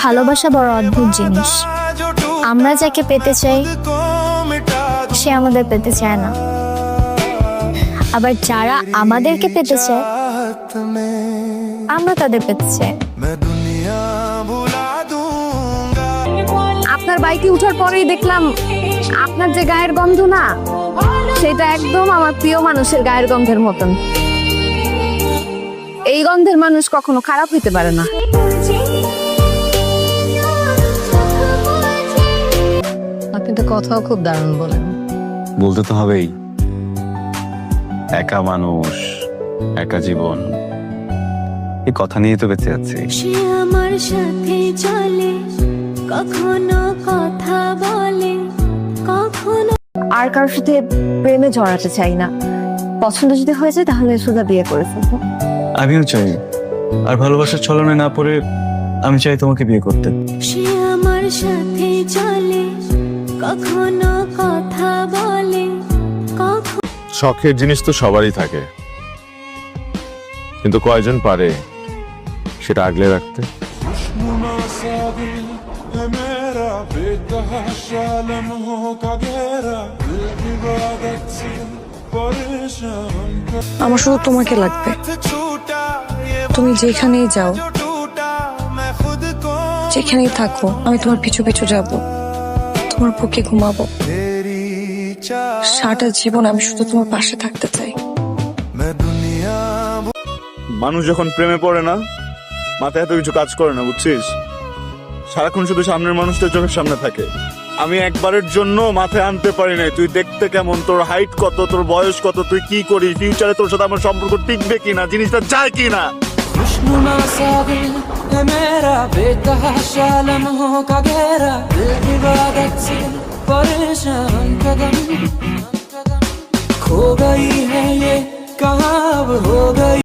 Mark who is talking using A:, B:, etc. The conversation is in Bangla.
A: ভালোবাসা বড় অদ্ভুত জিনিস। আমরা যাকে পেতে চাই সে আমাদের পেতে চায় না, আবার যারা আমাদেরকে পেতে চায় আমরা তাদের পেতে চাই।
B: আপনার বাইকে উঠার পরেই দেখলাম আপনার যে গায়ের গন্ধ না, সেটা একদম আমার প্রিয় মানুষের গায়ের গন্ধের মতন। এই গন্ধের মানুষ কখনো খারাপ হইতে পারে না। আপনি তো কথাও খুব দারুণ বলেন।
C: বলতে তো হবেই, একা মানুষ, একা জীবন, এই কথা নিয়ে তো বেঁচে আছি।
D: সে আমার সাথে চলে, কখনো কথা বলে, কখনো
B: আর কারোর সাথে প্রেমে জড়াতে চাই না। পছন্দ যদি হয়ে যায় তাহলে সোজা বিয়ে করে ফেলবো।
C: আমিও চাই, আর ভালোবাসার ছলনে না পড়ে আমি চাই তোমাকে বিয়ে করতে।
D: সে আমার সাথে চলে, কখনো কথা বলে, কখনো
E: শখের জিনিস তো সবারই থাকে, কিন্তু কয়জন পারে সেটা আগলে রাখতে?
B: আমার শুধু তোমাকে লাগবে। তুমি যেখানেই যাও, যেখানেই থাকো, আমি তোমার পিছু পিছু যাব, তোমার বুকে ঘুমাবো। সারাটা জীবন আমি শুধু তোমার পাশে থাকতে চাই।
E: মানুষ যখন প্রেমে পড়ে না, মাথায় এত কিছু কাজ করে না, বুঝছিস? সারাক্ষণ শুধু সামনের মানুষটার চোখের সামনে থাকে। আমি একবারের জন্য মাথায় আনতে পারি নাই তুই দেখতে কেমন, তোর হাইট কত, তোর বয়স কত, তুই কি করিস, ফিউচারে তোর সাথে আমার সম্পর্ক টিকবে কিনা, জিনিসটা যায় কিনা।
F: खुशनुमा सा दिल है मेरा, बेतहाशा लम्हों का घेरा, दिल इबादत से परेशान कदम खो गई है ये कहाँ अब हो गई।